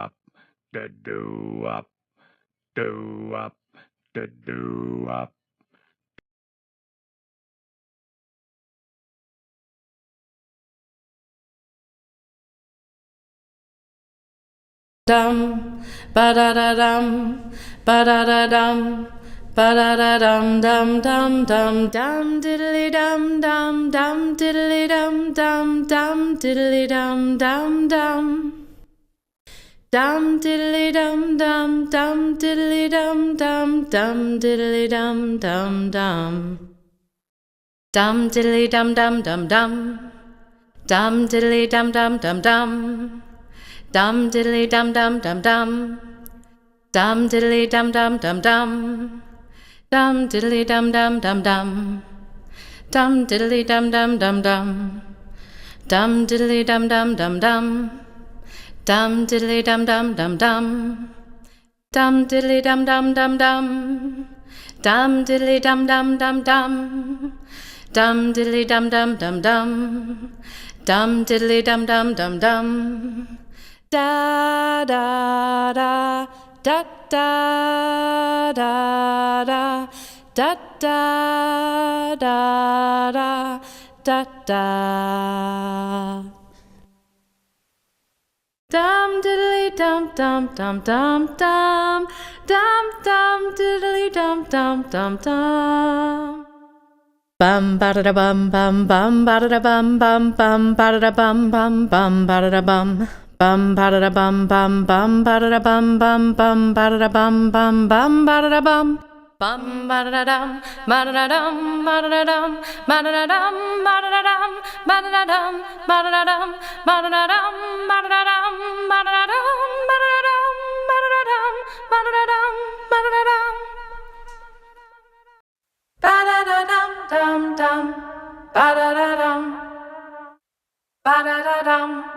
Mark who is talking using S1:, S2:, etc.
S1: up, da do up, do up, da do up.
S2: Dum ba da da dum ba da da dum ba da da dum dum dum dum dum diddly dum dum dum diddly dum dum dum diddly dum dum dum dum diddly dum dum dum diddly dum dum dum diddly dum dum dum dum diddly dum dum dum dum dum diddly dum dum dum dum dum diddly dum dum dum dum dum diddly dum dum dum dum dum diddly dum dum dum dum dum diddly dum dum dum dum dum diddly dum dum dum dum dum diddly dum dum dum dum dum diddly dum dum dum dum dum diddly dum dum dum dum dum diddly dum dum dum dum dum diddly dum dum dum dum da da da da da da da da da da da da dum diddly dum dum dum dum dum dum dum diddly dum dum dum dum bum ba da bum bum bum ba da bum bum bum ba da bum bum bum ba da bum bum ba da bum bum bum ba da bum bum bum ba da bum bum bum ba da bum bum ba da dum ba da dum ba da dum ba da dum ba da dum ba da dum ba da dum ba da dum ba da dum ba da dum ba da dum ba da dum ba da dum ba da dum ba da dum dum dum ba da dum ba da dum